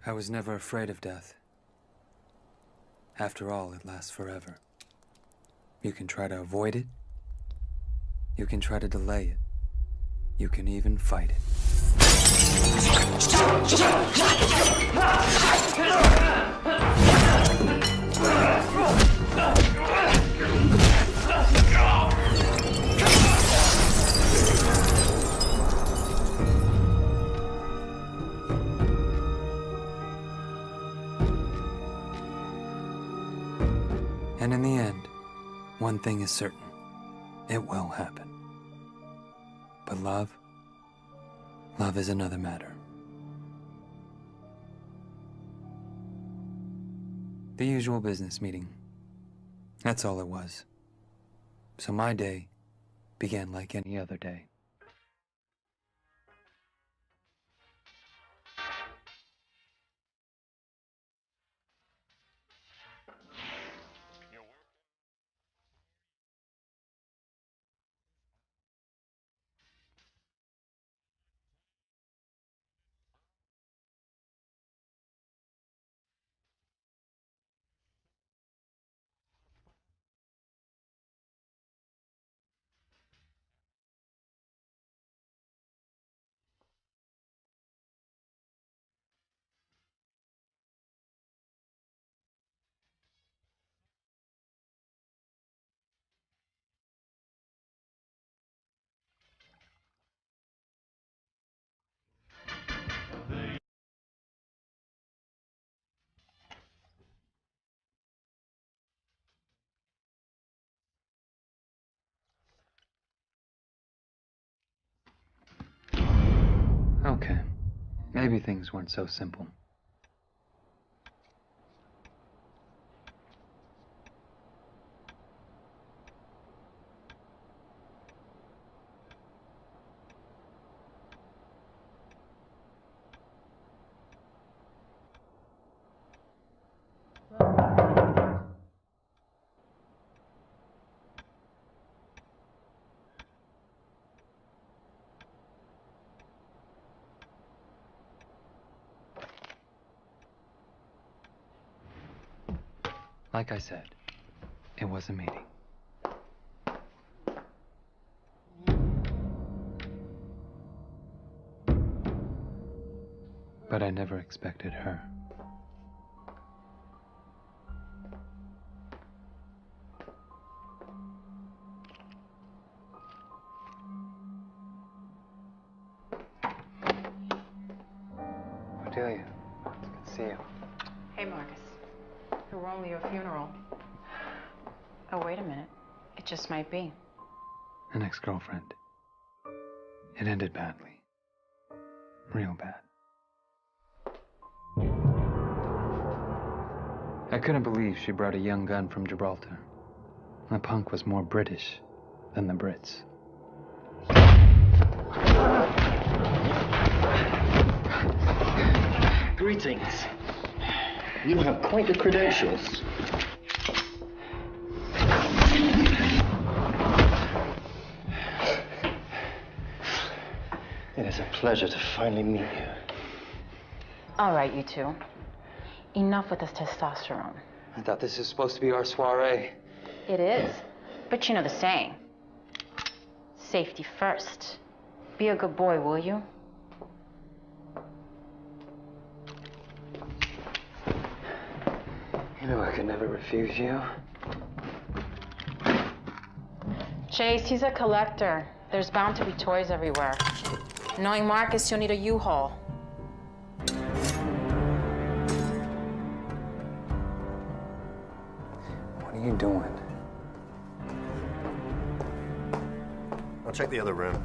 I was never afraid of death. After all, it lasts forever. You can try to avoid it. You can try to delay it. You can even fight it. And in the end, one thing is certain. It will happen. But love is another matter. The usual business meeting. That's all it was. So my day began like any other day. Okay, maybe things weren't so simple. Like I said, it was a meeting. But I never expected her. Cordelia, it's good to see you. Hey, Marcus. Who were only your funeral. Oh, wait a minute. It just might be. An ex-girlfriend. It ended badly. Real bad. I couldn't believe she brought a young gun from Gibraltar. The punk was more British than the Brits. Greetings. You have quite the credentials. It is a pleasure to finally meet you. All right, you two. Enough with this testosterone. I thought this was supposed to be our soiree. It is. But you know the saying. Safety first. Be a good boy, will you? You know I could never refuse you. Chase, he's a collector. There's bound to be toys everywhere. Knowing Marcus, you'll need a U-Haul. What are you doing? I'll check the other room.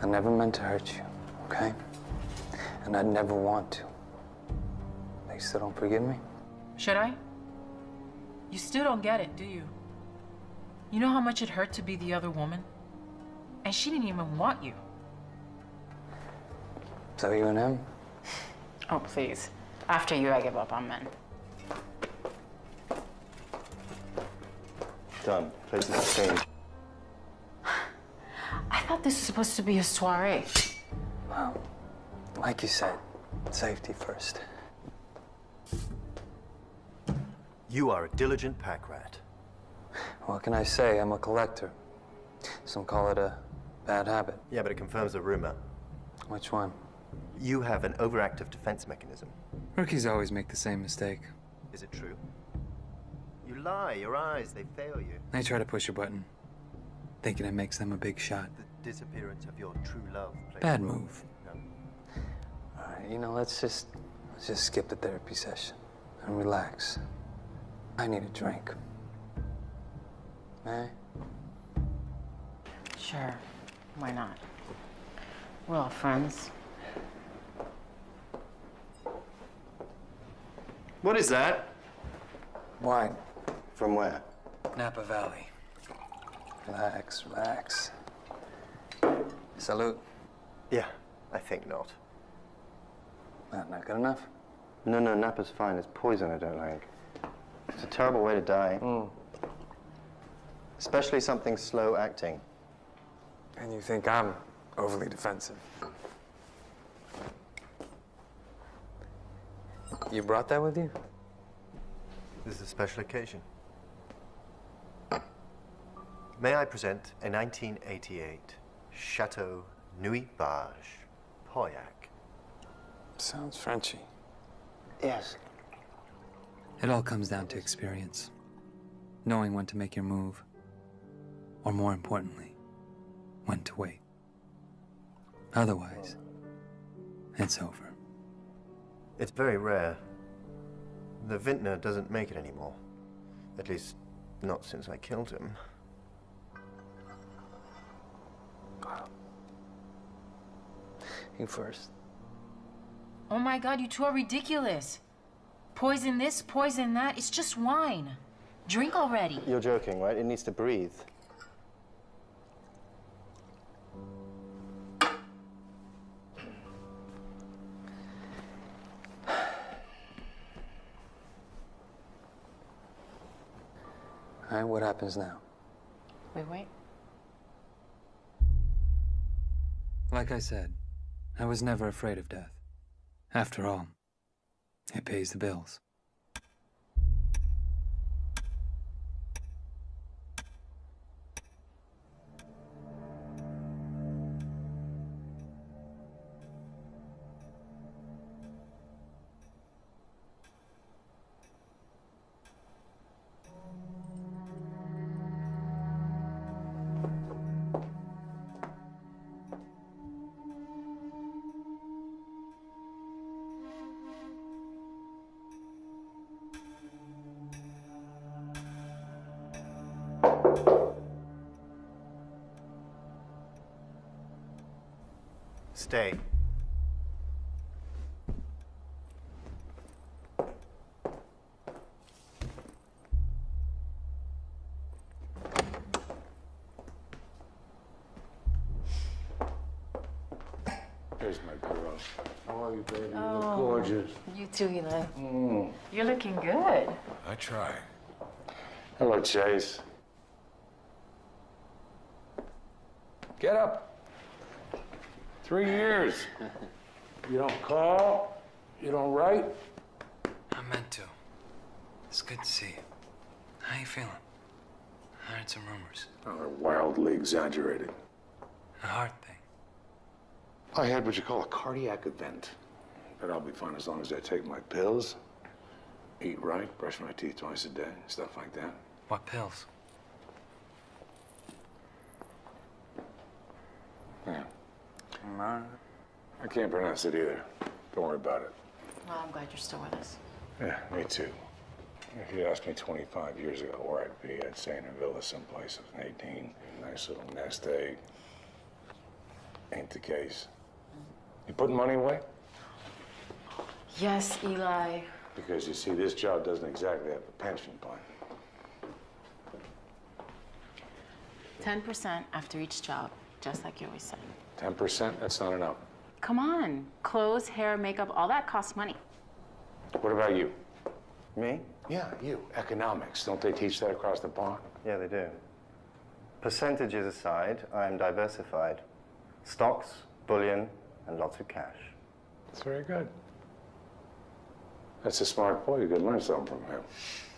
I never meant to hurt you, okay? And I'd never want to. You still don't forgive me? Should I? You still don't get it, do you? You know how much it hurt to be the other woman? And she didn't even want you. So you and him? Oh, please. After you, I give up on men. Done. Places have changed. I thought this was supposed to be a soiree. Well, like you said, safety first. You are a diligent pack rat. What can I say? I'm a collector. Some call it a bad habit. Yeah, but it confirms the rumor. Which one? You have an overactive defense mechanism. Rookies always make the same mistake. Is it true? You lie. Your eyes, they fail you. They try to push a button, thinking it makes them a big shot. The disappearance of your true love plays Bad a role. move. No. All right, you know, let's just skip the therapy session and relax. I need a drink. Eh? Sure. Why not? We're all friends. What is that? Wine. From where? Napa Valley. Relax, relax. Salute. Yeah, I think not. Not good enough? No, Napa's fine. It's poison I don't like. It's a terrible way to die. Especially something slow acting. And you think I'm overly defensive? You brought that with you? This is a special occasion. May I present a 1988 Chateau Nuit Barge Pauillac. Sounds Frenchy. Yes. It all comes down to experience. Knowing when to make your move. Or more importantly, when to wait. Otherwise, it's over. It's very rare. The vintner doesn't make it anymore. At least, not since I killed him. You first. Oh my God, you two are ridiculous. Poison this, poison that. It's just wine. Drink already. You're joking, right? It needs to breathe. All right, what happens now? We wait. Like I said, I was never afraid of death. After all, it pays the bills. Stay. There's my girl. How are you, baby? You look gorgeous. You too, Eli. You're looking good. I try. Hello, Chase. Get up. 3 years. You don't call, you don't write. I meant to. It's good to see you. How you feeling? I heard some rumors. Oh, they're wildly exaggerated. A heart thing. I had what you call a cardiac event. But I'll be fine as long as I take my pills, eat right, brush my teeth twice a day, stuff like that. What pills? Yeah. I can't pronounce it either. Don't worry about it. Well, I'm glad you're still with us. Yeah, me too. If you asked me 25 years ago where I'd be, I'd say in a villa someplace with an 18. Nice little nest egg. Ain't the case. You putting money away? Yes, Eli. Because you see, this job doesn't exactly have a pension plan. 10% after each job, just like you always said. 10%? That's not enough. Come on. Clothes, hair, makeup, all that costs money. What about you? Me? Yeah, you. Economics. Don't they teach that across the pond? Yeah, they do. Percentages aside, I am diversified. Stocks, bullion, and lots of cash. That's very good. That's a smart boy. You could learn something from him.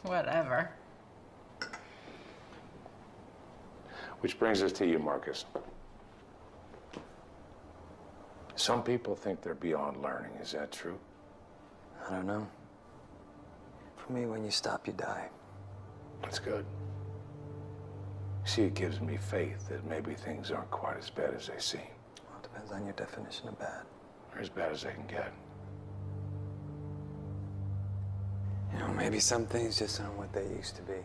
Whatever. Which brings us to you, Marcus. Some people think they're beyond learning. Is that true? I don't know. For me, when you stop, you die. That's good. See, it gives me faith that maybe things aren't quite as bad as they seem. Well, it depends on your definition of bad. They're as bad as they can get. You know, maybe some things just aren't what they used to be. You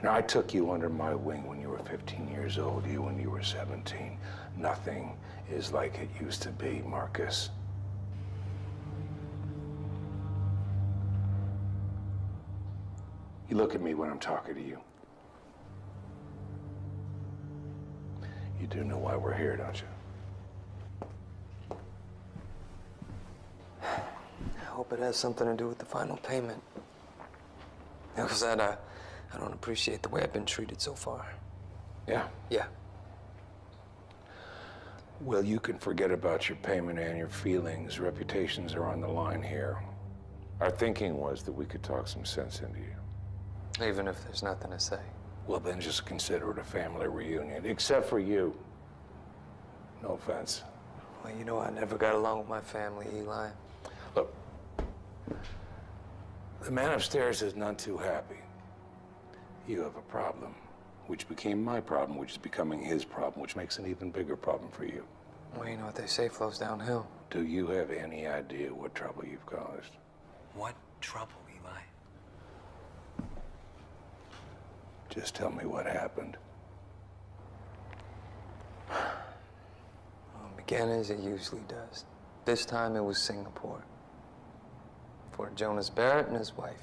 know, I took you under my wing when you were 15 years old, you when you were 17. Nothing is like it used to be, Marcus. You look at me when I'm talking to you. You do know why we're here, don't you? I hope it has something to do with the final payment. Because I don't appreciate the way I've been treated so far. Yeah? Yeah. Well, you can forget about your payment and your feelings. Reputations are on the line here. Our thinking was that we could talk some sense into you. Even if there's nothing to say. Well, then just consider it a family reunion, except for you. No offense. Well, you know, I never got along with my family, Eli. Look, the man upstairs is none too happy. You have a problem, which became my problem, which is becoming his problem, which makes an even bigger problem for you. Well, you know what they say flows downhill. Do you have any idea what trouble you've caused? What trouble, Eli? Just tell me what happened. Well, it began as it usually does. This time it was Singapore. For Jonas Barrett and his wife.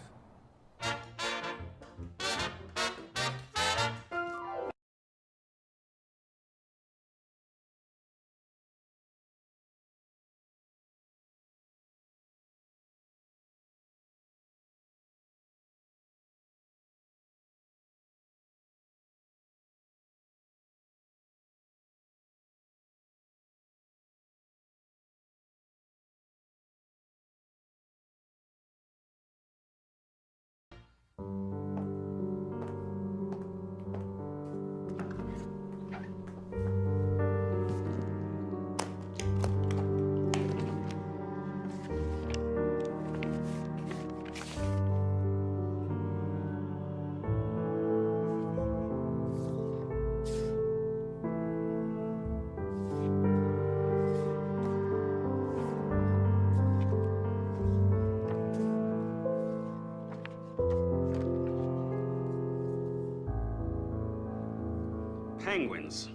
Penguins.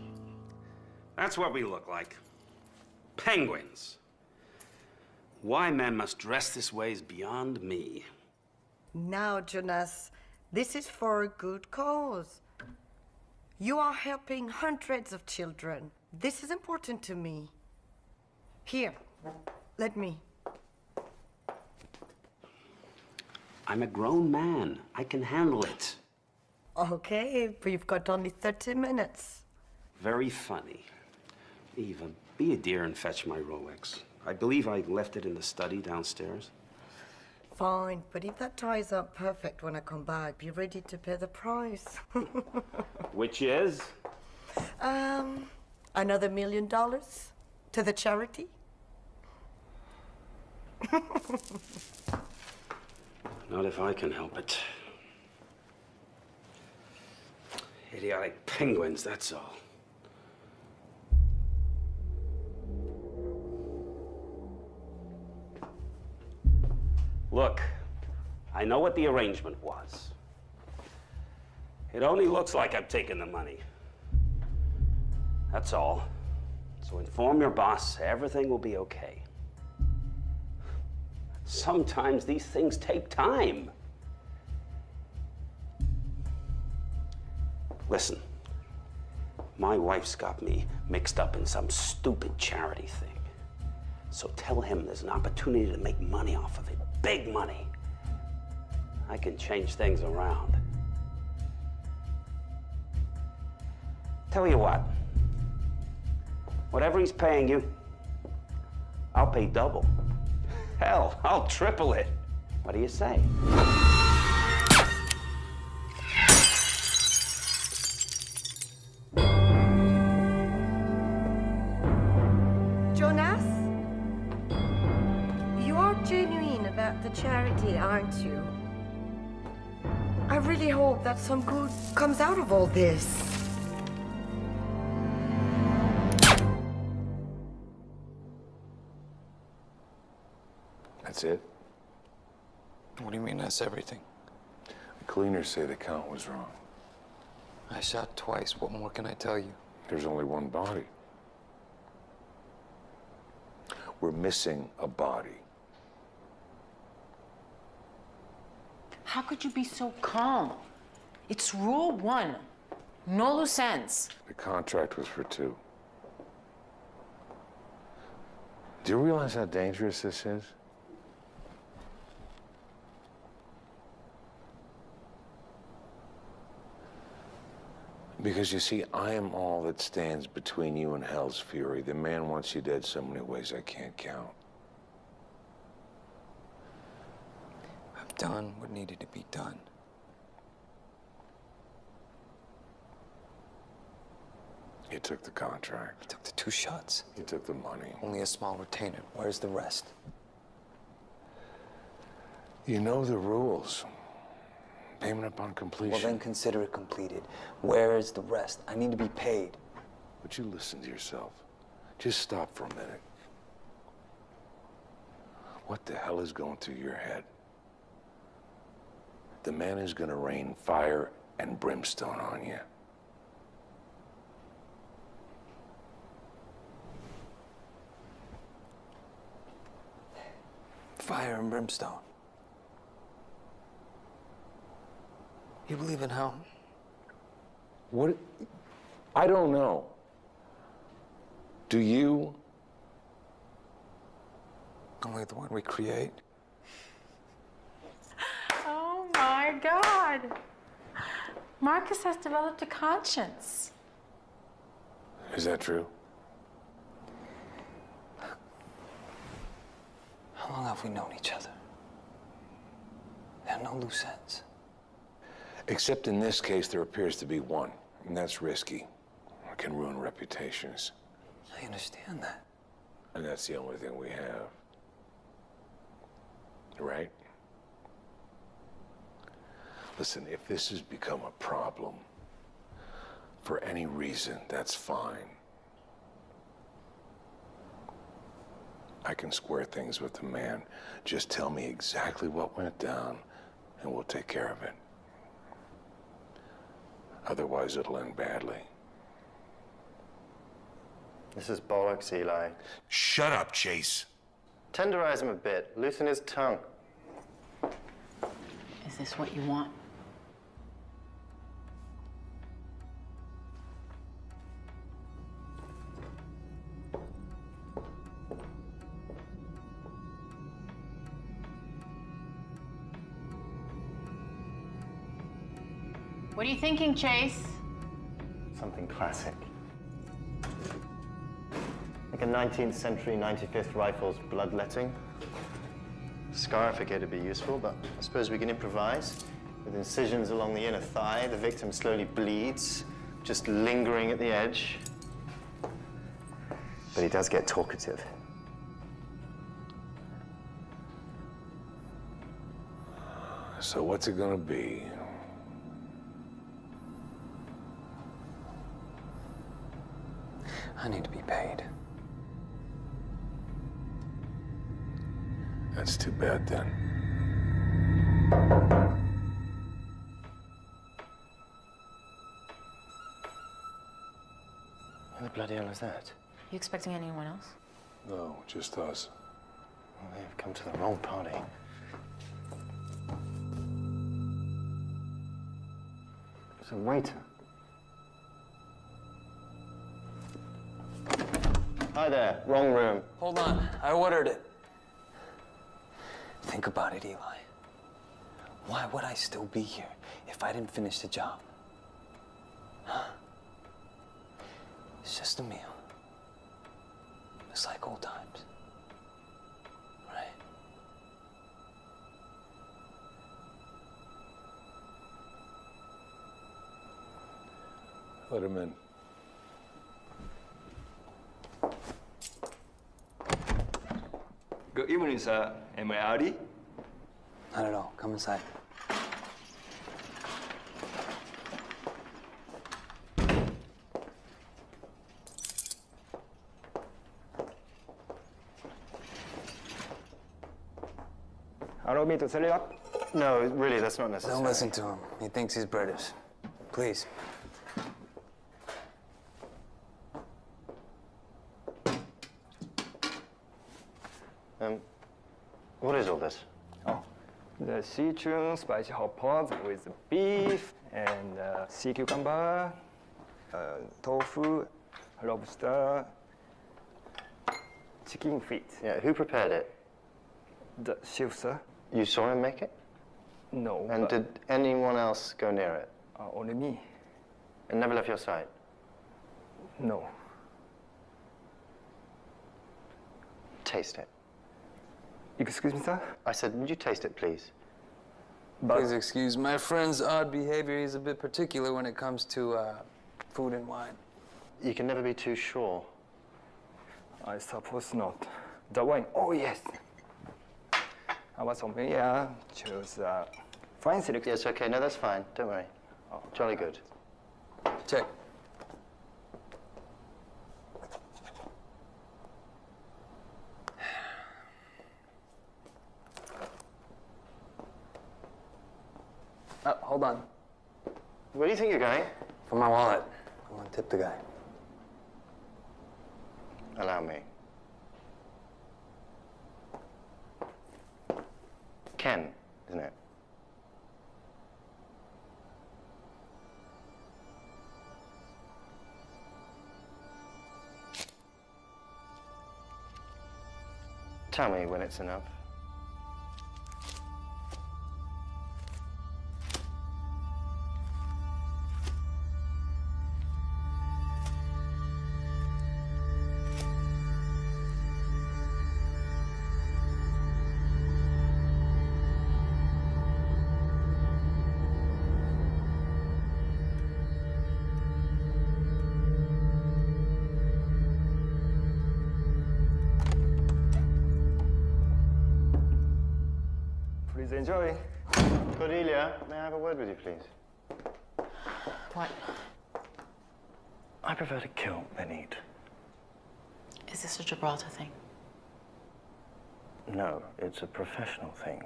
That's what we look like. Penguins. Why men must dress this way is beyond me. Now, Jonas, this is for a good cause. You are helping hundreds of children. This is important to me. Here, let me. I'm a grown man. I can handle it. Okay, but you've got only 30 minutes. Very funny. Eva, be a dear and fetch my Rolex. I believe I left it in the study downstairs. Fine, but if that ties up perfect when I come back, be ready to pay the price. Which is? Another $1 million to the charity. Not if I can help it. Idiotic penguins, that's all. Look, I know what the arrangement was. It only looks like I'm taking the money. That's all. So inform your boss, everything will be okay. Sometimes these things take time. Listen, my wife's got me mixed up in some stupid charity thing. So tell him there's an opportunity to make money off of it. Big money. I can change things around. Tell you what, Whatever he's paying you, I'll pay double. Hell, I'll triple it. What do you say? Jonas? You are genuine about the charity, aren't you? I really hope that some good comes out of all this. That's it? What do you mean that's everything? The cleaners say the count was wrong. I shot twice. What more can I tell you? There's only one body. We're missing a body. How could you be so calm? It's rule 1. No loose ends. The contract was for 2. Do you realize how dangerous this is? Because you see, I am all that stands between you and hell's fury. The man wants you dead so many ways I can't count. I've done what needed to be done. You took the contract. I took the 2 shots. You took the money. Only a small retainer. Where's the rest? You know the rules. Payment upon completion. Well, then consider it completed. Where is the rest? I need to be paid. Would you listen to yourself? Just stop for a minute. What the hell is going through your head? The man is gonna rain fire and brimstone on you. Fire and brimstone. You believe in hell? What? I don't know. Do you? Only the one we create. Oh my God. Marcus has developed a conscience. Is that true? How long have we known each other? There are no loose ends. Except in this case, there appears to be one, and that's risky. It can ruin reputations. I understand that. And that's the only thing we have. Right? Listen, if this has become a problem, for any reason, that's fine. I can square things with the man. Just tell me exactly what went down, and we'll take care of it. Otherwise, it'll end badly. This is bollocks, Eli. Shut up, Chase. Tenderize him a bit. Loosen his tongue. Is this what you want? What are you thinking, Chase? Something classic. Like a 19th century 95th Rifles bloodletting. Scar figure to be useful, but I suppose we can improvise. With incisions along the inner thigh, the victim slowly bleeds, just lingering at the edge. But he does get talkative. So what's it gonna be? I need to be paid. That's too bad then. Who the bloody hell is that? You expecting anyone else? No, just us. Well, they've come to the wrong party. It's a waiter. Hi there, wrong room. Hold on, I ordered it. Think about it, Eli. Why would I still be here if I didn't finish the job? Huh? It's just a meal. just like old times. Right? Let him in. Good evening, sir. Am I early? Not at all. Come inside. Allow me to set it up? No, really, that's not necessary. Don't listen to him. He thinks he's British. Please. What is all this? Oh, the Sichuan spicy hot pot with beef and sea cucumber, tofu, lobster, chicken feet. Yeah, who prepared it? The chef, sir? You saw him make it? No. And but, did anyone else go near it? only me? And never left your sight? No. Taste it. Excuse me, sir? I said, would you taste it, please? But Please excuse my friend's odd behavior. He's a bit particular when it comes to food and wine. You can never be too sure. I suppose not. The wine, oh yes. I was familiar, chose fine selection. Yes, okay, no, that's fine. Don't worry. Oh, Jolly good. Check. Oh, hold on. Where do you think you're going? For my wallet. I want to tip the guy. Allow me. Ken, isn't it? Tell me when it's enough. Please enjoy. Cordelia, may I have a word with you, please? What? I prefer to kill than eat. Is this a Gibraltar thing? No, it's a professional thing.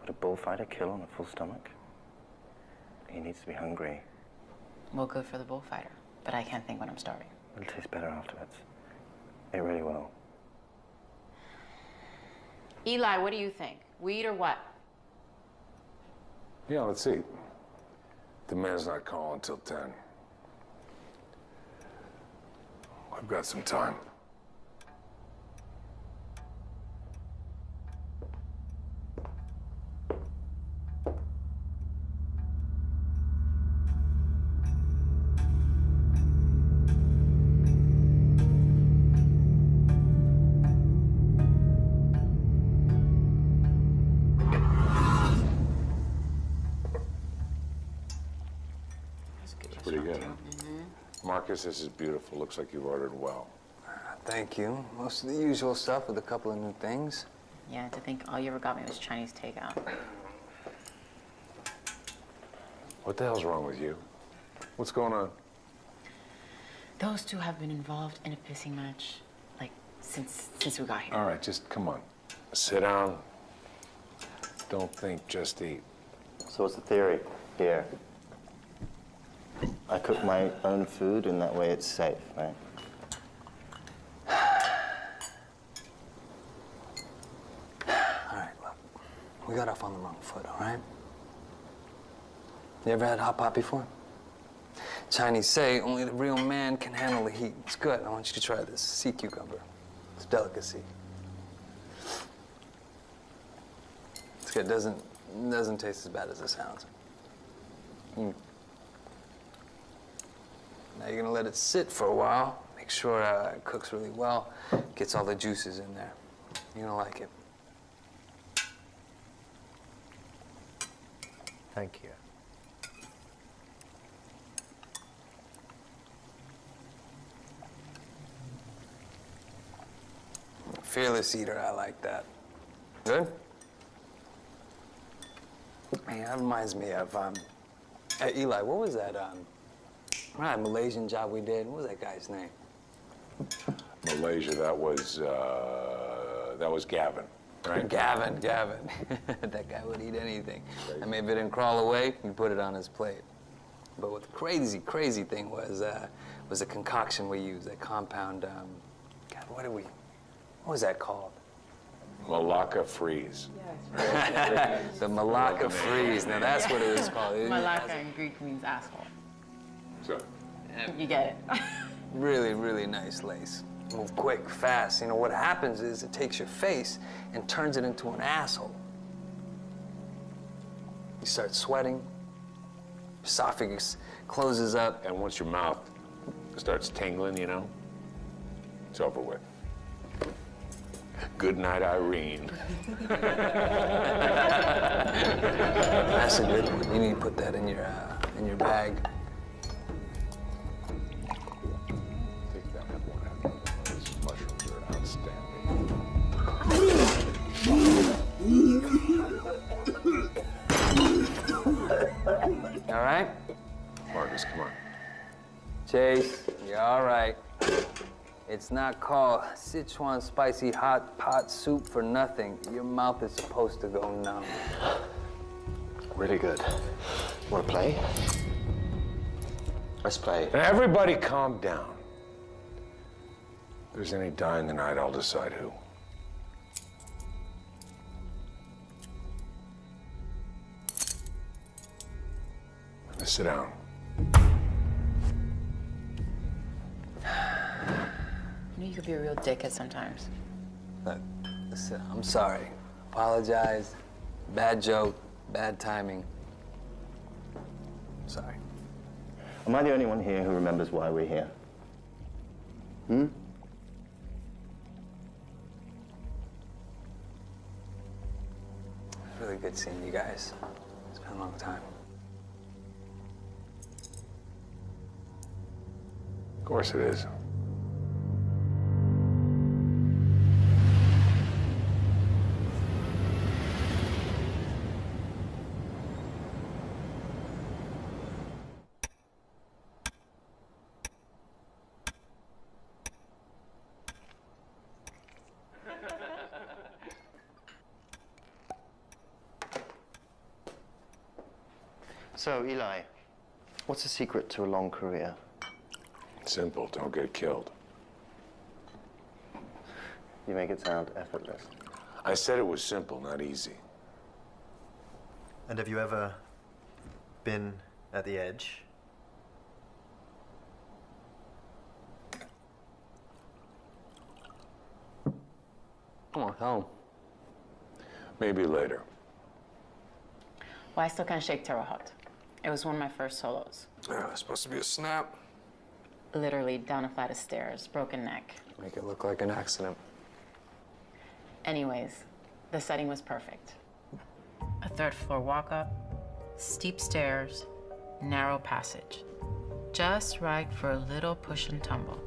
Would a bullfighter kill on a full stomach? He needs to be hungry. Well, good for the bullfighter, but I can't think when I'm starving. It'll taste better afterwards. It really will. Eli, what do you think? We eat or what? Yeah, let's eat. The man's not calling till 10. I've got some time. Pretty good, huh? Marcus, this is beautiful. Looks like you've ordered well. Thank you. Most of the usual stuff with a couple of new things. Yeah, to think all you ever got me was Chinese takeout. What the hell's wrong with you? What's going on? Those two have been involved in a pissing match, like, since we got here. All right, just come on. Sit down. Don't think, just eat. So what's the theory here? I cook my own food, and that way it's safe, right? All right, look. We got off on the wrong foot, all right? You ever had hot pot before? Chinese say only the real man can handle the heat. It's good. I want you to try this sea cucumber. It's a delicacy. It's good. Doesn't taste as bad as it sounds. Now you're gonna let it sit for a while. Make sure it cooks really well, gets all the juices in there. You're gonna like it. Thank you. Fearless eater, I like that. Good? Man, that reminds me of, hey, Eli, what was that, that Malaysian job we did? What was that guy's name? Malaysia, that was Gavin, right? Gavin. That guy would eat anything. I mean, if it didn't crawl away, you put it on his plate. But what the crazy thing was a concoction we used, that compound, God, what was that called? Malacca freeze. The Malacca freeze. Now that's what it was called. Malacca in Greek means asshole. So, You get it. Really nice lace. Move quick, fast. You know, what happens is it takes your face and turns it into an asshole. You start sweating, esophagus closes up. and once your mouth starts tingling, you know, it's over with. Good night, Irene. That's a good one. You need to put that in your bag. Take that one out. Those mushrooms are outstanding. All right? Marcus, come on. Chase, you're all right. It's not called Sichuan spicy hot pot soup for nothing. Your mouth is supposed to go numb. Really good. Want to play? Let's play. Now, everybody calm down. If there's any dying tonight, I'll decide who. Now sit down. You could be a real dickhead sometimes. Look, listen, I'm sorry. Apologize. Bad joke, bad timing. Sorry. Am I the only one here who remembers why we're here? Hmm? It's really good seeing you guys. It's been a long time. Of course it is. So, Eli, what's the secret to a long career? Simple, don't get killed. You make it sound effortless. I said it was simple, not easy. And have you ever been at the edge? Come on, home. Maybe later. Well, I still can't shake Terre Haute. It was one of my first solos. Yeah, it's supposed to be a snap. Literally down a flight of stairs, broken neck. Make it look like an accident. Anyways, the setting was perfect. A third floor walk up, steep stairs, narrow passage. Just right for a little push and tumble.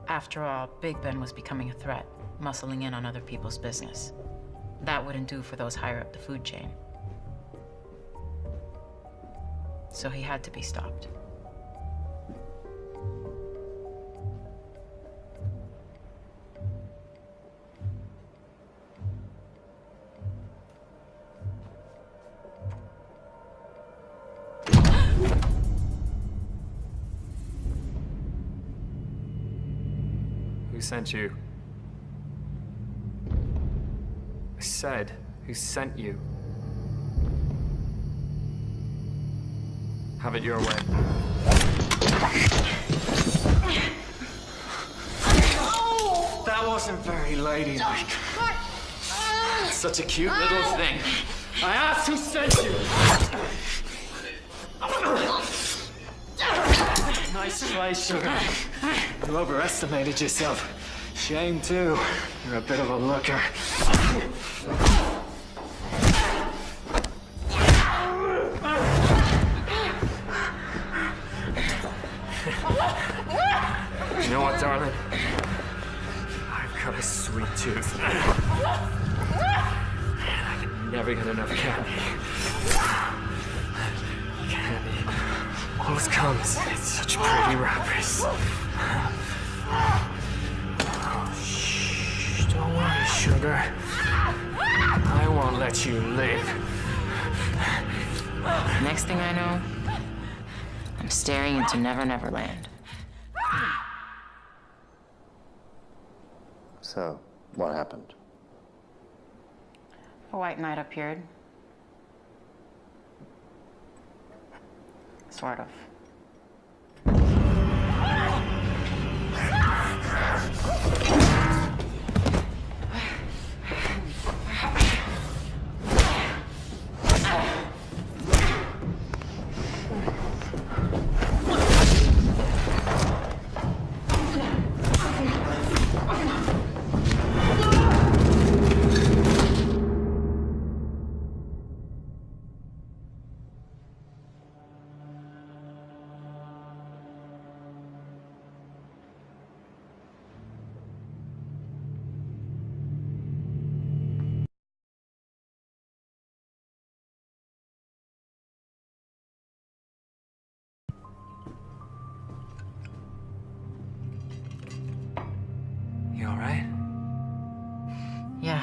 After all, Big Ben was becoming a threat, muscling in on other people's business. That wouldn't do for those higher up the food chain. So he had to be stopped. Who sent you? I said, who sent you? Have it your way. That wasn't very ladylike. Such a cute little thing. I asked who sent you. right, sugar. You overestimated yourself. Shame, too. You're a bit of a looker. You know what, darling? I've got a sweet tooth. And I can never get enough candy. Candy always comes in such pretty wrappers. Oh, shh, don't worry, sugar. I won't let you live. Next thing I know, I'm staring into Never Never Land. So, what happened? A white knight appeared. Sort of. You all right? Yeah,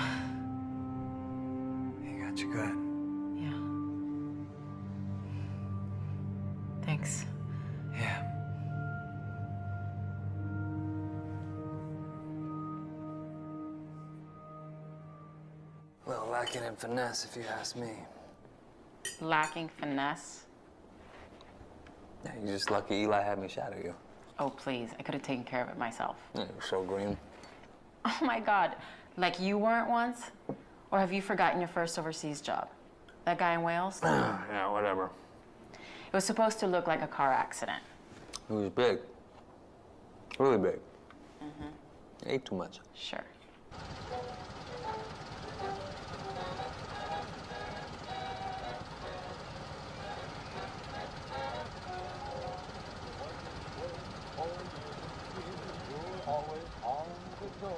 He got you good. yeah. Thanks. Yeah. Well, lacking in finesse, if you ask me. Lacking finesse? Yeah, you're just lucky Eli had me shadow you. Oh, please. I could have taken care of it myself. Yeah, you're so green. Oh my God. Like you weren't once? Or have you forgotten your first overseas job? That guy in Wales? Yeah, whatever. It was supposed to look like a car accident. He was big. Really big. He ate too much. Sure. Always on the go.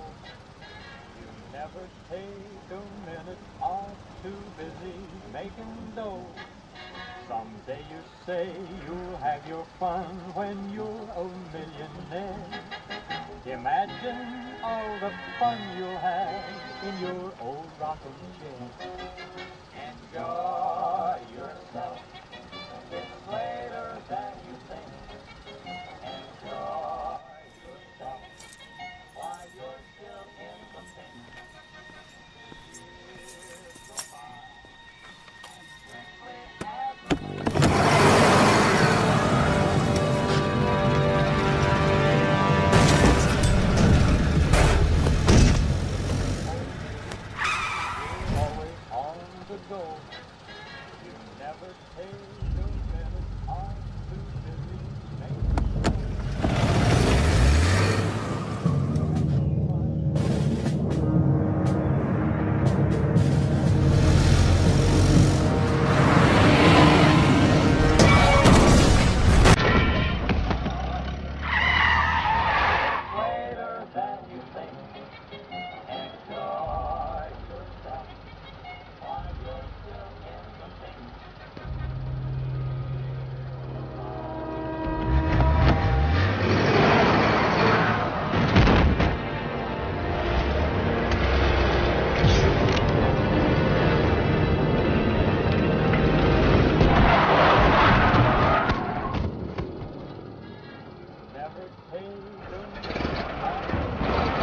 You never take a minute off, too busy making dough. Someday you say you'll have your fun when you're a millionaire. Imagine all the fun you'll have in your old rocking chair. Enjoy yourself. It's later than you think. Enjoy yourself while you're still in the pink. Years go by, and quickly as always on the go. You never take a minute off, too busy making later than you think. Enjoy yourself while you're still in the pink. Never take a minute off.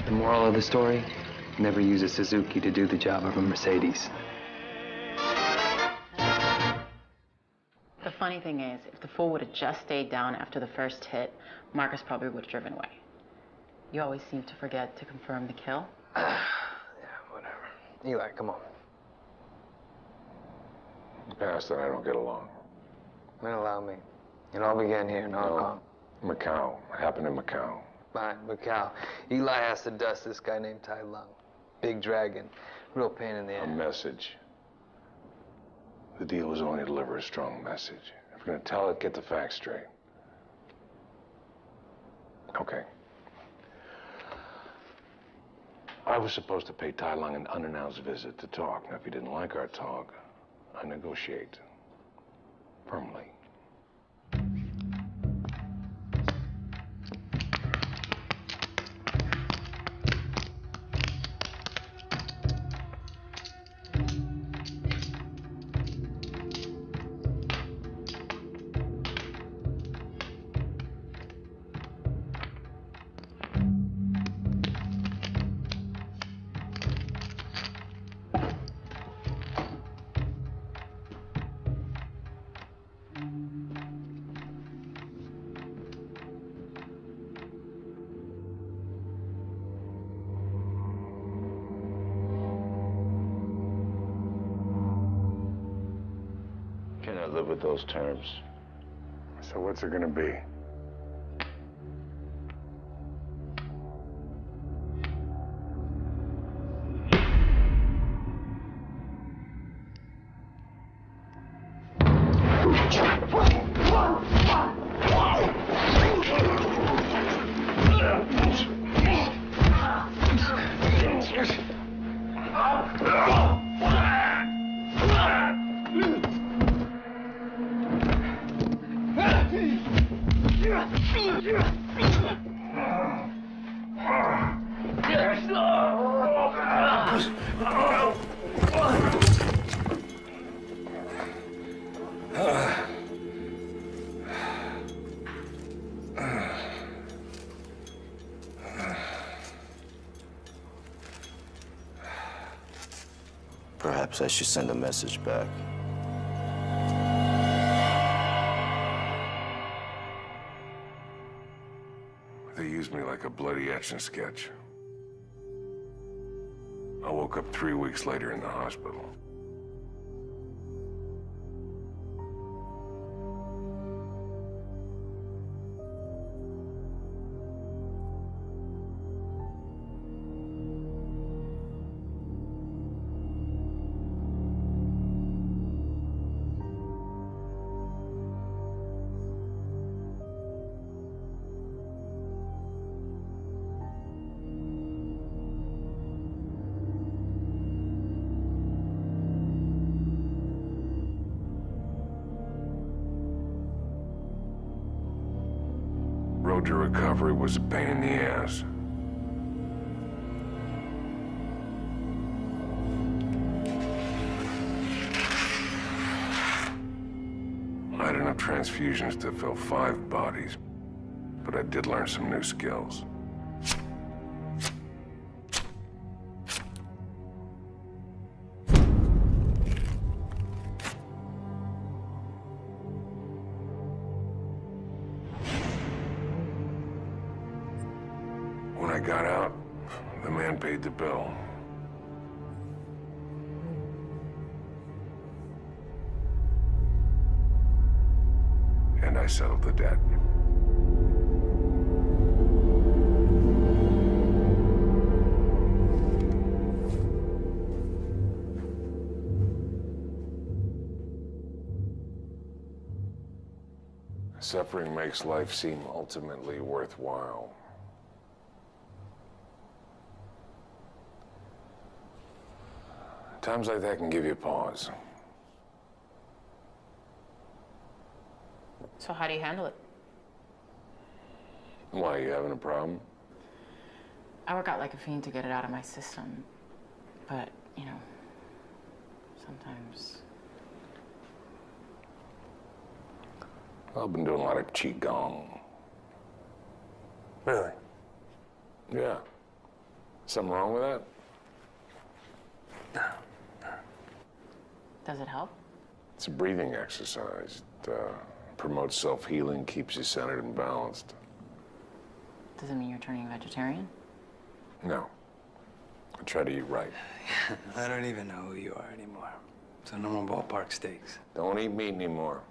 The moral of the story? never use a Suzuki to do the job of a Mercedes. The funny thing is, if the fool would have just stayed down after the first hit, Marcus probably would have driven away. You always seem to forget to confirm the kill. Yeah, whatever. Eli, come on. Past that, I don't get along. Then allow me. It all began here in Hong Kong. Macau. It happened in Macau. Fine, Macau. Eli has to dust this guy named Tai Lung. Big dragon. Real pain in the A ass. message. The deal was only to deliver a strong message. If we're gonna tell it, get the facts straight. Okay. I was supposed to pay Tai Lung an unannounced visit to talk. Now, if he didn't like our talk, I negotiate. Firmly. Can I live with those terms? So what's it gonna be? Perhaps I should send a message back. They used me like a bloody etch-and-sketch. I woke up 3 weeks later in the hospital. Road to recovery was a pain in the ass. I had enough transfusions to fill 5 bodies, but I did learn some new skills. When I got out, the man paid the bill. And I settled the debt. Suffering makes life seem ultimately worthwhile. Times like that can give you pause. So how do you handle it? Why, you having a problem? I work out like a fiend to get it out of my system. But, you know, sometimes... I've been doing a lot of qigong. Really? Yeah. Something wrong with that? Does it help? It's a breathing exercise. It promotes self-healing, keeps you centered and balanced. Does it mean you're turning vegetarian? No. I try to eat right. I don't even know who you are anymore. So no more ballpark steaks. Don't eat meat anymore.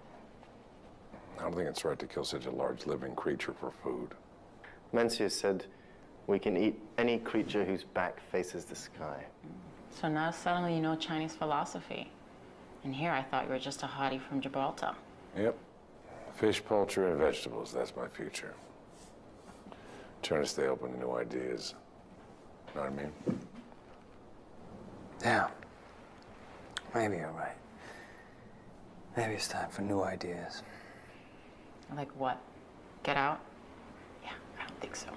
I don't think it's right to kill such a large living creature for food. Mencius said we can eat any creature whose back faces the sky. So now suddenly you know Chinese philosophy. And here I thought you were just a hottie from Gibraltar. Yep. Fish, poultry, and vegetables. That's my future. Trying to stay open to new ideas. Know what I mean? Yeah. Maybe you're right. Maybe it's time for new ideas. Like what? Get out? Yeah, I don't think so.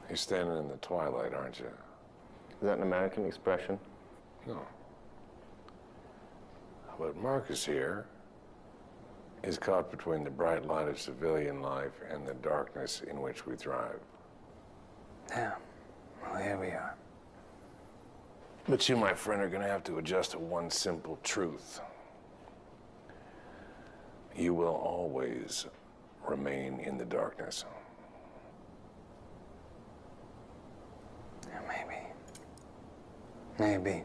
You're standing in the twilight, aren't you? Is that an American expression? No. But Marcus here is caught between the bright light of civilian life and the darkness in which we thrive. Yeah. Well, here we are. But you, my friend, are going to have to adjust to one simple truth. You will always remain in the darkness. Yeah, maybe. Maybe.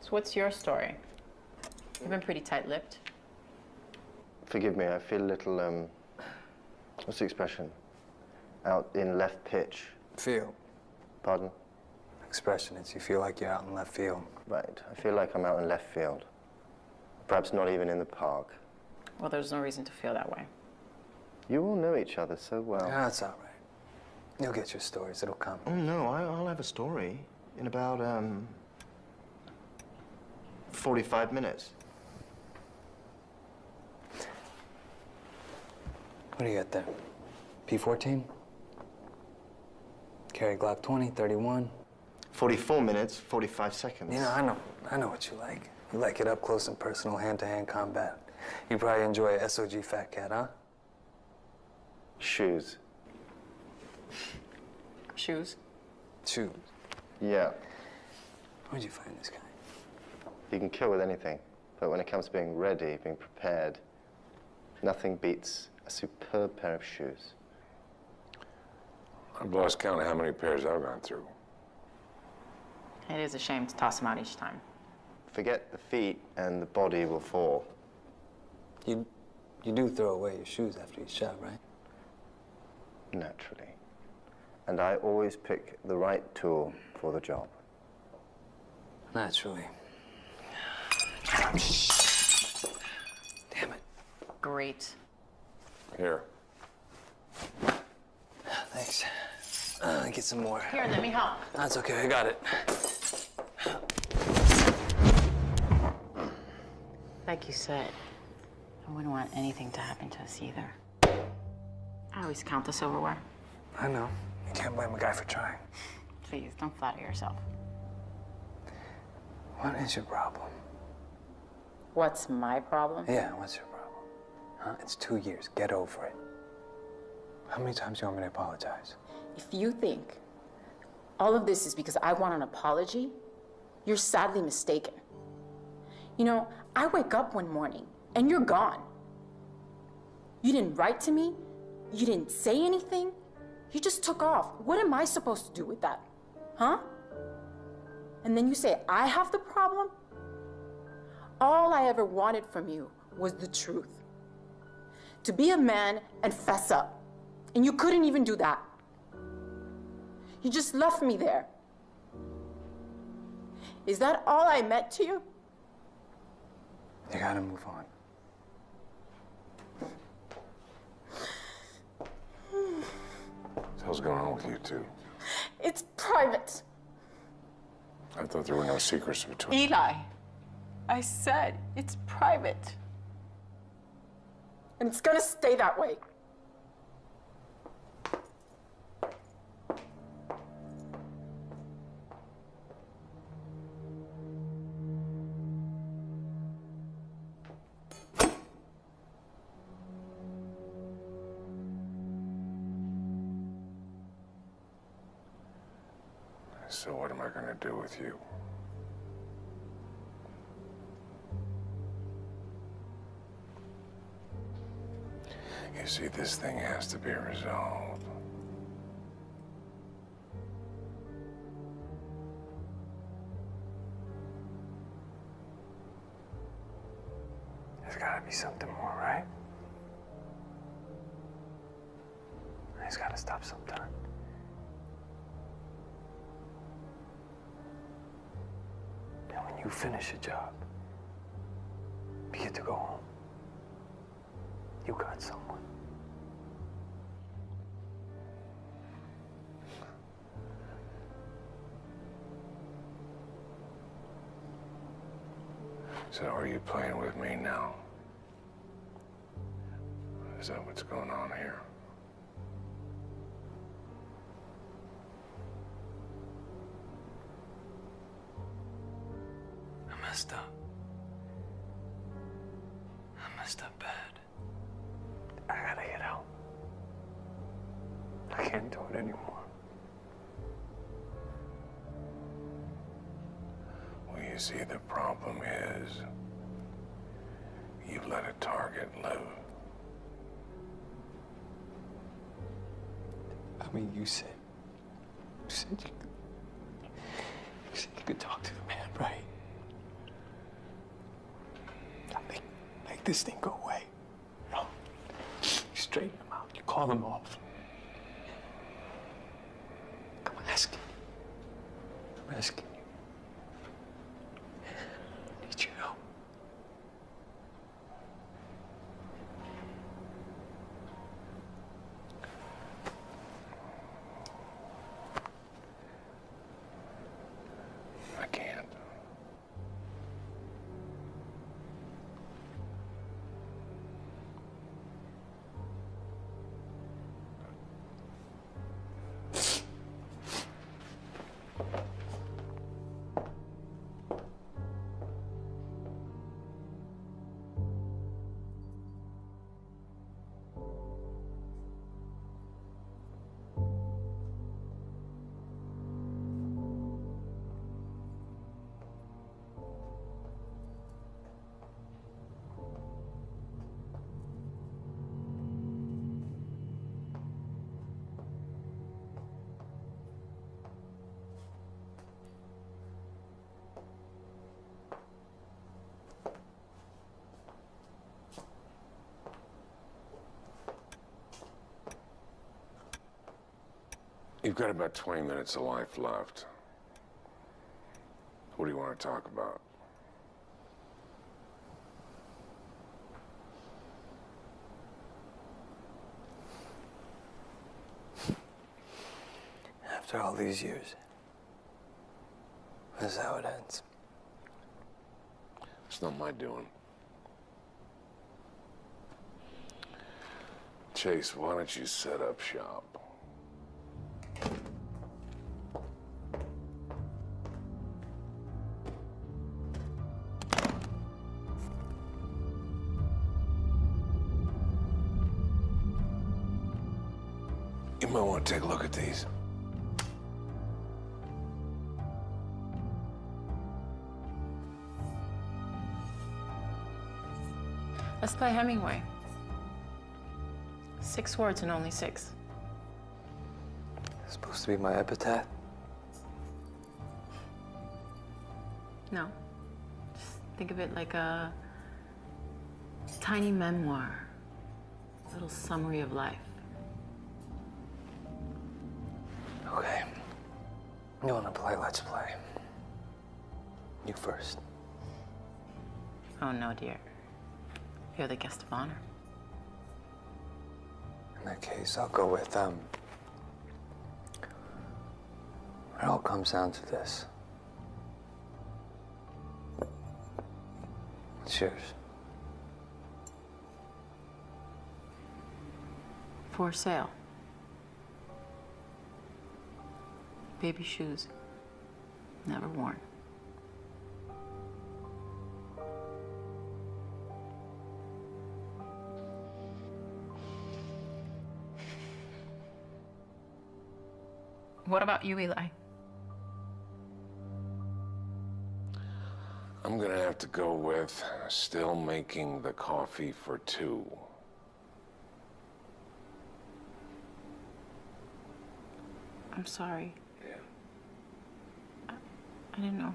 So what's your story? You've been pretty tight-lipped. Forgive me, I feel a little, what's the expression? Out in left pitch. Feel. Pardon? Expression is you feel like you're out in left field. Right, I feel like I'm out in left field. Perhaps not even in the park. Well, there's no reason to feel that way. You all know each other so well. Yeah, that's all right. You'll get your stories. It'll come. Oh, no, I'll have a story in about, 45 minutes. What do you got there? P14? Carry Glock 20, 31? 44 minutes, 45 seconds. You know, I know what you like. You like it up close and personal, hand-to-hand combat. You probably enjoy a SOG Fat Cat, huh? Shoes. Shoes? Shoes. Yeah. Where'd you find this guy? You can kill with anything, but when it comes to being ready, being prepared, nothing beats a superb pair of shoes. I've lost count of how many pairs I've gone through. It is a shame to toss them out each time. Forget the feet and the body will fall. You do throw away your shoes after you shot, right? Naturally. And I always pick the right tool for the job. Naturally. Damn it. Great. Here. Thanks. Get some more. Here, let me help. That's okay, I got it. Like you said, I wouldn't want anything to happen to us either. I always count the silverware. I know. You can't blame a guy for trying. Please, don't flatter yourself. What is your problem? What's my problem? Yeah, what's your problem? Huh? It's 2 years. Get over it. How many times do you want me to apologize? If you think all of this is because I want an apology, you're sadly mistaken. You know, I wake up one morning and you're gone. You didn't write to me. You didn't say anything. You just took off. What am I supposed to do with that? Huh? And then you say I have the problem? All I ever wanted from you was the truth. To be a man and fess up. And you couldn't even do that. You just left me there. Is that all I meant to you? You gotta move on. What the hell's going on with you two? It's private. I thought there were no secrets between. Eli, I said it's private. And it's gonna stay that way. So what am I gonna do with you? You see, this thing has to be resolved. There's gotta be something more, right? He's gotta stop sometime. And when you finish a job, you get to go home. You got someone. So are you playing with me now? Is that what's going on here? I messed up. I messed up bad. I gotta get out. I can't do it anymore. Well, you see, the problem is you let a target live. I mean, you said you could talk to the man, right? Make this thing go away. You know? You straighten him out. You call him off. Come on, asking you. I'm asking you. I need your help. I can't. You've got about 20 minutes of life left. What do you want to talk about? After all these years, this is how it ends. It's not my doing. Chase, why don't you set up shop? You might want to take a look at these. Let's play Hemingway. 6 words and only 6. It's supposed to be my epitaph. No. Just think of it like a tiny memoir, a little summary of life. Okay. You want to play? Let's play. You first. Oh, no, dear. You're the guest of honor. In that case, I'll go with, it all comes down to this. What's yours? For sale. Baby shoes. Never worn. What about you, Eli? have to go with still making the coffee for two. I'm sorry. Yeah. I didn't know.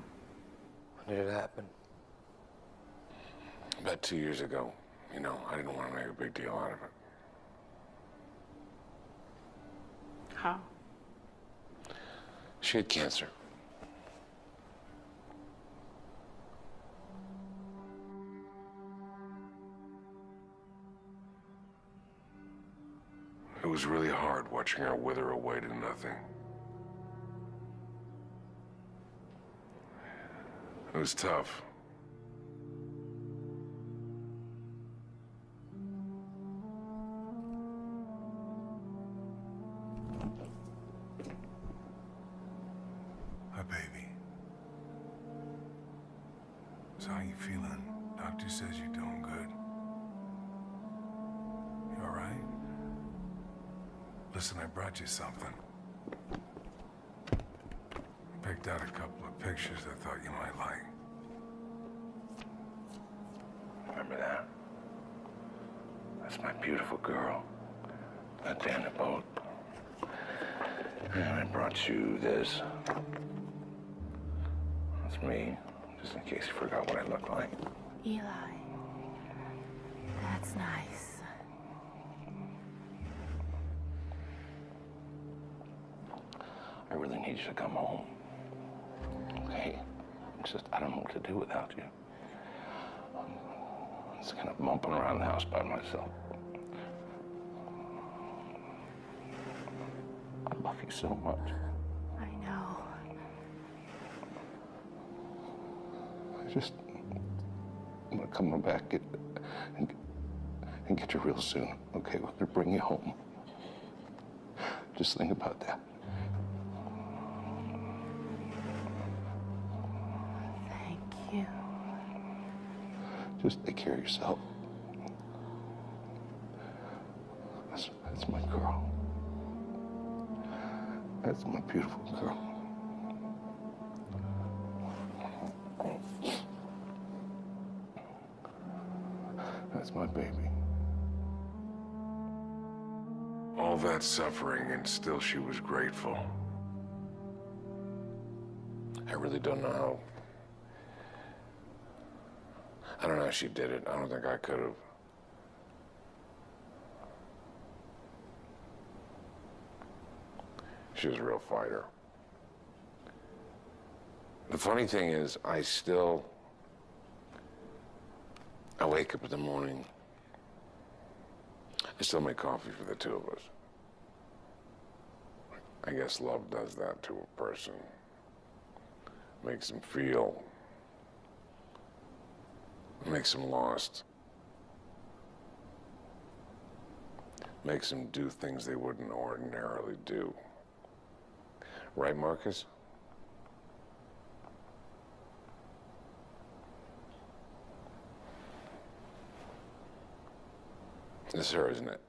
When did it happen? About 2 years ago. You know, I didn't want to make a big deal out of it. How? She had cancer. It was really hard watching her wither away to nothing. It was tough. Hi, baby. So how you feeling? Doctor says you're doing good. You all right? Listen, I brought you something. Picked out a couple of pictures I thought you might like. Remember that? That's my beautiful girl. That day on the boat. And I brought you this. That's me, just in case you forgot what I look like. Eli, that's nice. I really need you to come home. Okay? It's just, I don't know what to do without you. I'm just kind of bumping around the house by myself. I love you so much. I know. I just want to come back and get you real soon. Okay? We're gonna bring you home. Just think about that. Thank you. Just take care of yourself. That's my girl. That's my beautiful girl. That's my baby. All that suffering, and still she was grateful. I really don't know how. I don't know how she did it. I don't think I could have. She was a real fighter. The funny thing is, I wake up in the morning, I still make coffee for the two of us. I guess love does that to a person. Makes them feel, makes them lost. Makes them do things they wouldn't ordinarily do. Right, Marcus? It's her, isn't it?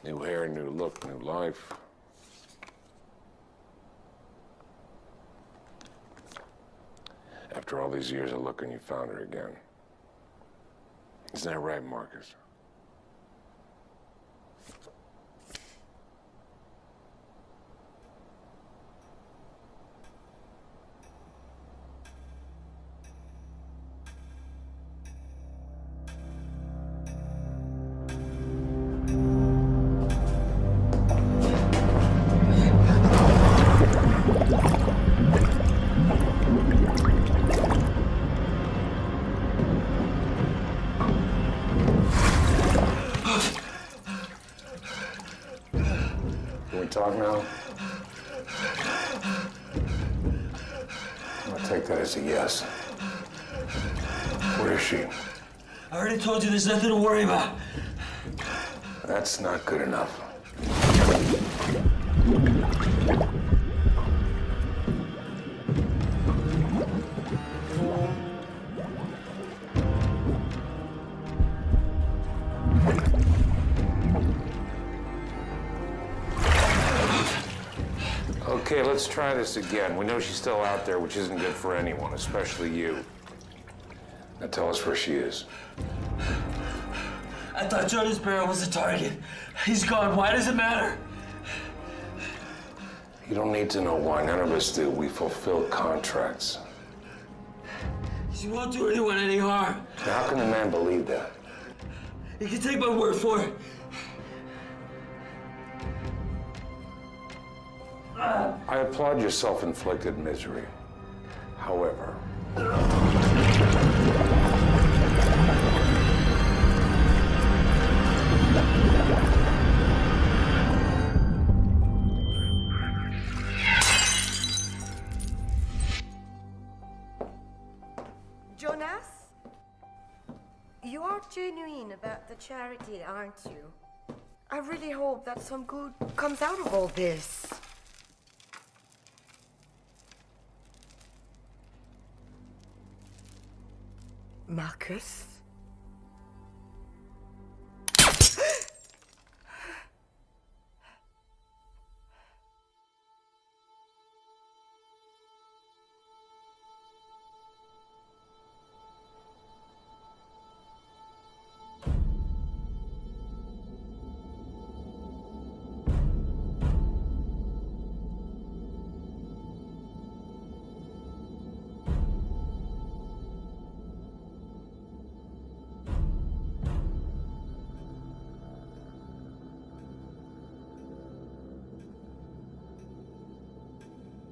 New hair, new look, new life. After all these years of looking, you found her again. Isn't that right, Marcus? Can we talk now? I'll take that as a yes. Where is she? I already told you there's nothing to worry about. That's not good enough. Okay, let's try this again. We know she's still out there, which isn't good for anyone, especially you. Now tell us where she is. I thought Jonas Barrett was the target. He's gone. Why does it matter? You don't need to know why. None of us do. We fulfill contracts. She won't do anyone any harm. Now, how can the man believe that? You can take my word for it. I applaud your self-inflicted misery. However, Jonas? You are genuine about the charity, aren't you? I really hope that some good comes out of all this. Marcus?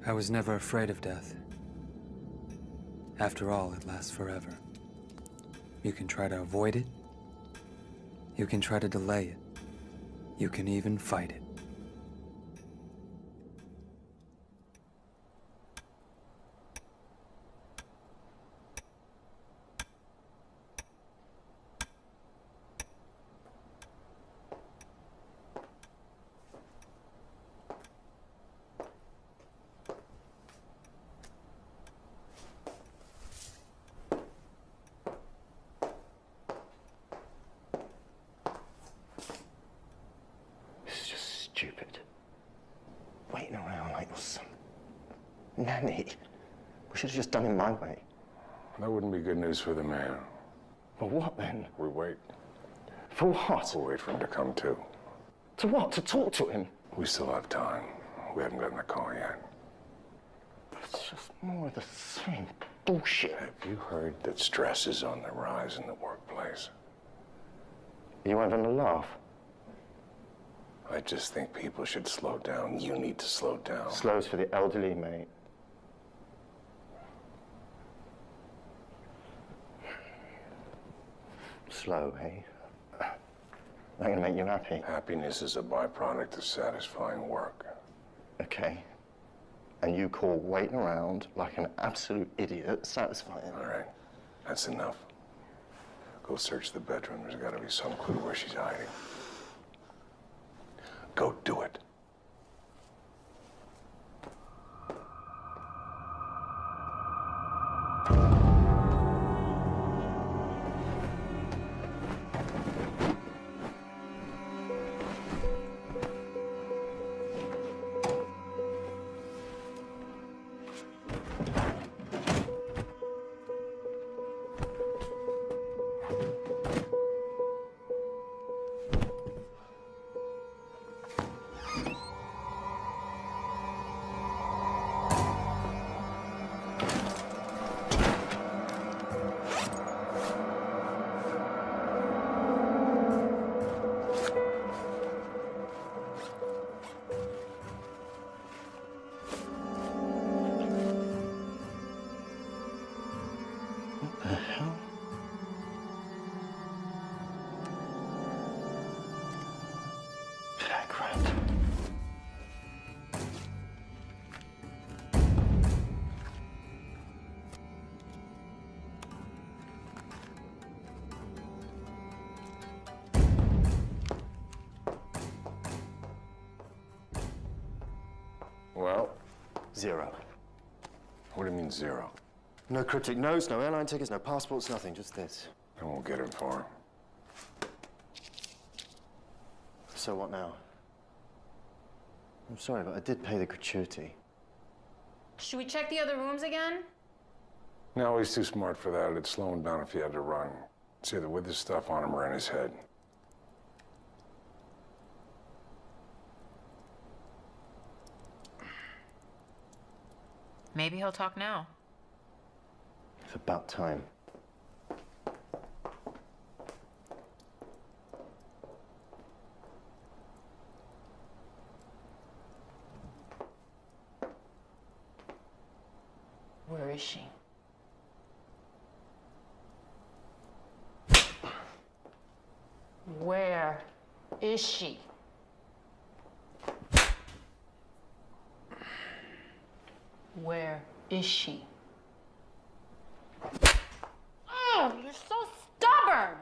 I was never afraid of death. After all, it lasts forever. You can try to avoid it. You can try to delay it. You can even fight it. Stupid. Waiting around like some nanny. We should have just done it my way. that wouldn't be good news for the man. Well, what then? We wait. For what? We'll wait for him to come to. To what? To talk to him? We still have time. We haven't gotten the call yet. It's just more of the same bullshit. Have you heard that stress is on the rise in the workplace? You having a laugh? I just think people should slow down. You need to slow down. Slow's for the elderly, mate. Slow, eh? Not gonna make you happy. Happiness is a byproduct of satisfying work. Okay. And you call waiting around like an absolute idiot satisfying? All right. That's enough. Go search the bedroom. There's got to be some clue where she's hiding. Go do it. What the hell? Background. Well? 0. What do you mean 0? No cryptic notes, no airline tickets, no passports, nothing, just this. I won't get it for him. So what now? I'm sorry, but I did pay the gratuity. Should we check the other rooms again? No, he's too smart for that. It'd slow him down if he had to run. It's either with his stuff on him or in his head. Maybe he'll talk now. It's about time. Where is she? Where is she? Where is she? Oh, you're so stubborn!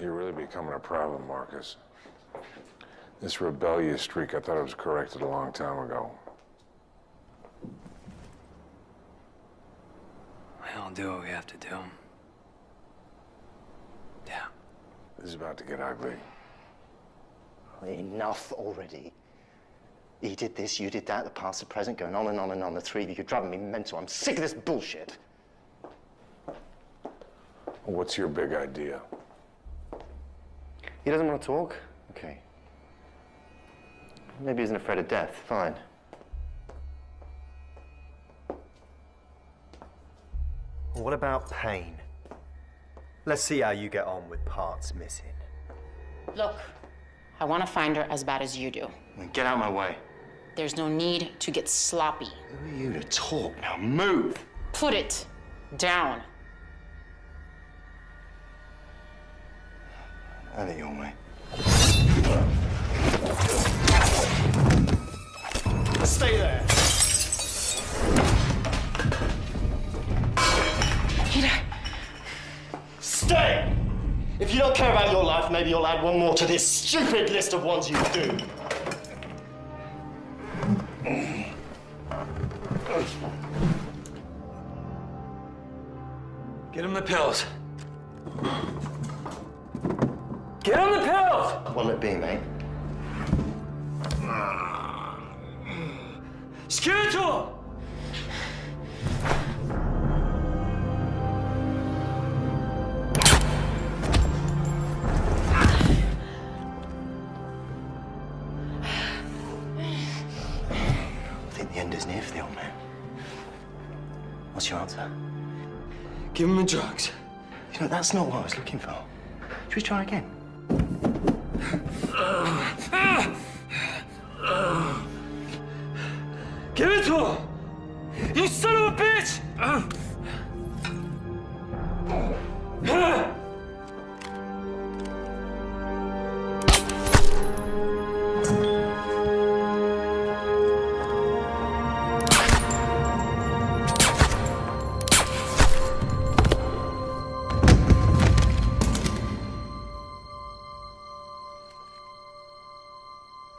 You're really becoming a problem, Marcus. This rebellious streak, I thought it was corrected a long time ago. I'll do what we have to do. Yeah. This is about to get ugly. Enough already. He did this, you did that, the past, the present, going on and on and on. The three of you, you're driving me mental. I'm sick of this bullshit. What's your big idea? He doesn't want to talk? Okay. Maybe he isn't afraid of death. Fine. What about pain? Let's see how you get on with parts missing. Look, I want to find her as bad as you do. Then get out of my way. There's no need to get sloppy. Who are you to talk? Now move! Put it down. Out of your way. Stay there! Stay! If you don't care about your life, maybe you'll add one more to this stupid list of ones you do. Get him the pills. Get him the pills! What'll it be, mate? Secure it to him! I think the end is near for the old man. What's your answer? Give him the drugs. You know, that's not what I was looking for. Should we try again? Give it to him! You son of a bitch!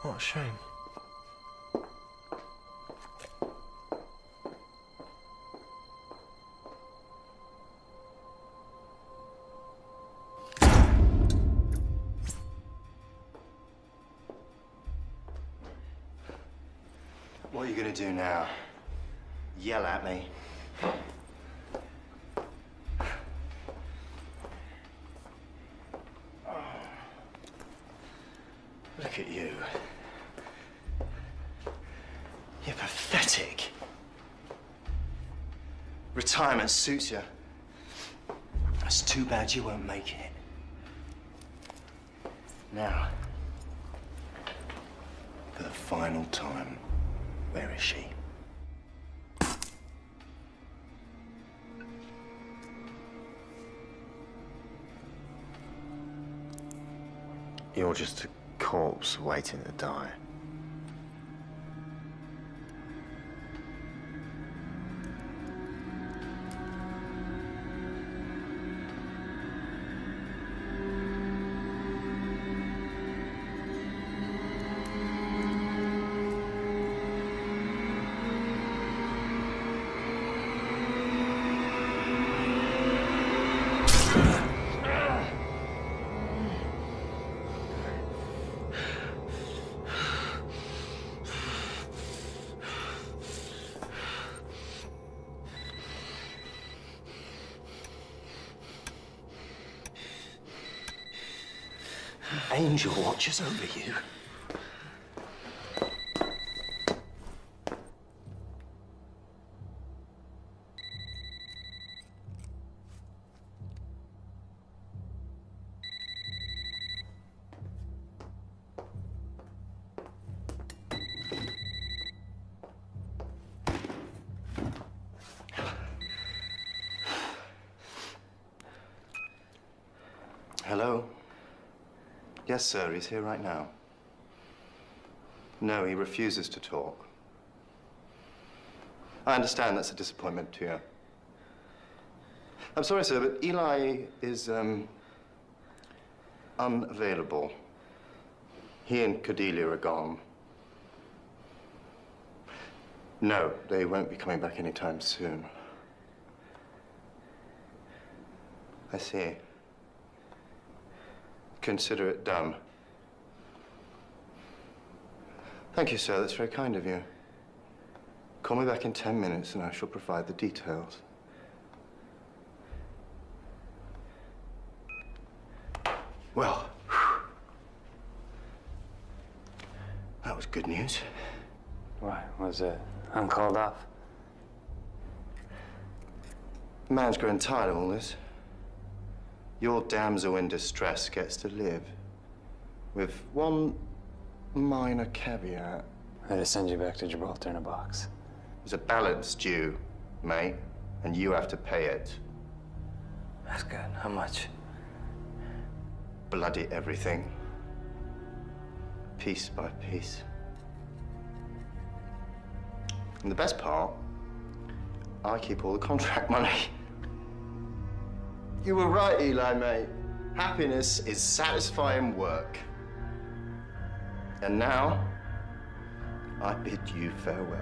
What a shame. What are you gonna do now? Yell at me? Look at you. You're pathetic. Retirement suits you. It's too bad you won't make it. Now, for the final time, where is she? You're just a corpse waiting to die. angel watches over you. Hello? Yes, sir, he's here right now. No, he refuses to talk. I understand that's a disappointment to you. I'm sorry, sir, but Eli is, unavailable. He and Cordelia are gone. No, they won't be coming back anytime soon. I see. Consider it done. Thank you, sir. That's very kind of you. Call me back in 10 minutes and I shall provide the details. Well, that was good news. Why? Was it uncalled off? The man's growing tired of all this. Your damsel in distress gets to live with one minor caveat. I just send you back to Gibraltar in a box. There's a balance due, mate, and you have to pay it. That's good. How much? Bloody everything. Piece by piece. And the best part, I keep all the contract money. You were right, Eli, mate. Happiness is satisfying work. And now, I bid you farewell.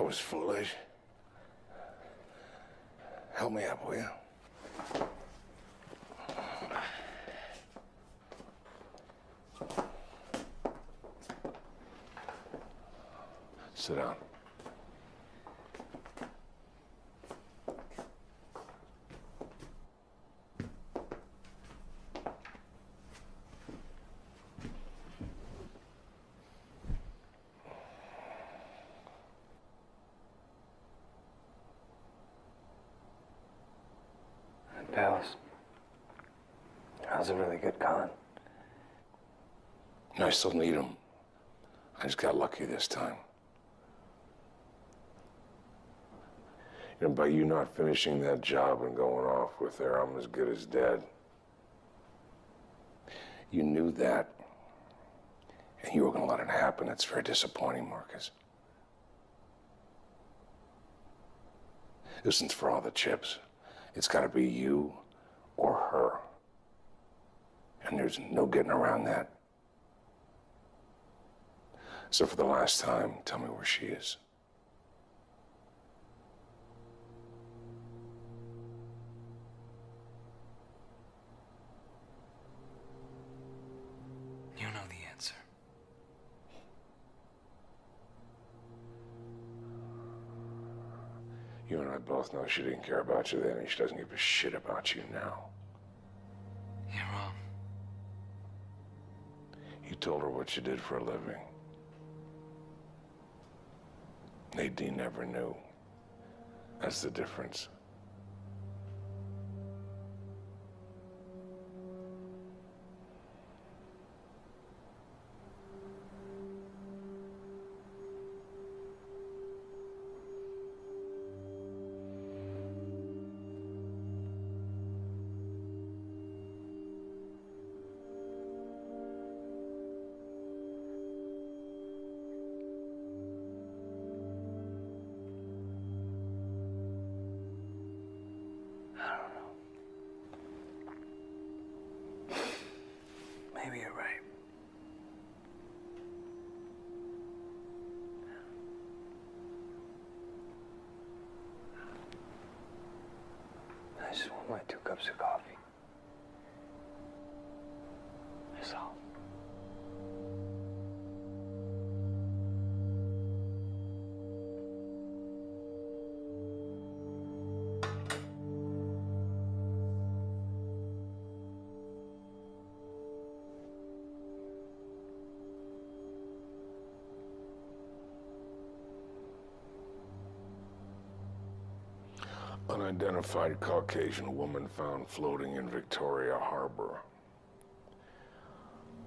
was foolish. Help me up, will you? Sit down. Pals. How's a really good con? I still need him. I just got lucky this time. You know, by you not finishing that job and going off with her, I'm as good as dead. You knew that, and you were going to let it happen. It's very disappointing, Marcus. Listen, for all the chips, it's got to be you or her. And there's no getting around that. So for the last time, tell me where she is. You know the answer. You and I both know she didn't care about you then, and she doesn't give a shit about you now. You're wrong. You told her what you did for a living. Nadine never knew. That's the difference. Maybe you're right. I just want my 2 cups of coffee. That's all. Unidentified Caucasian woman found floating in Victoria Harbor.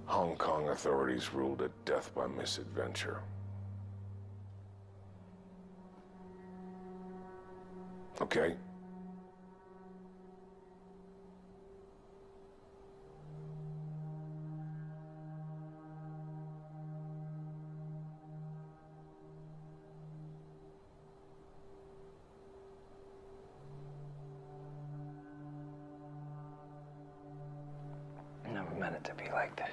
Hong Kong authorities ruled it death by misadventure. Okay. Never meant it to be like this.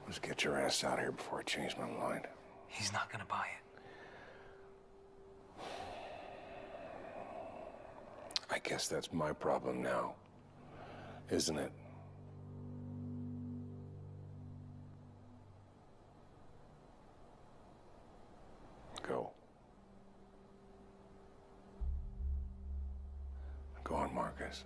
Let's get your ass out of here before I change my mind. He's not gonna buy it. I guess that's my problem now, isn't it? Go. Go on, Marcus.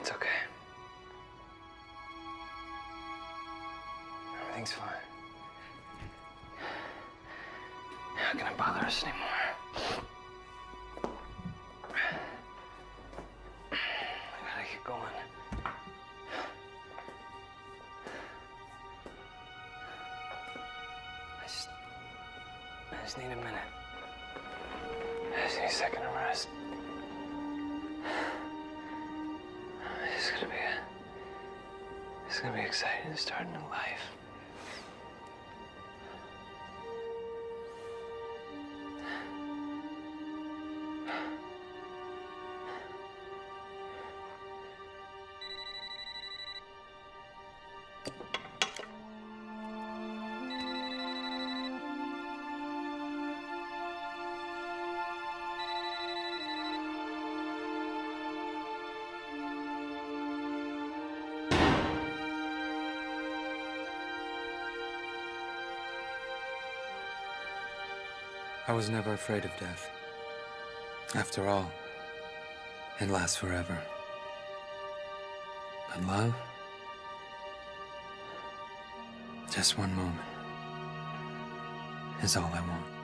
It's okay. Everything's fine. You're not gonna bother us anymore. I gotta get going. I just need a minute. I just need a second to rest. It's gonna be exciting to start a new life. I was never afraid of death. After all, it lasts forever. But love? Just one moment is all I want.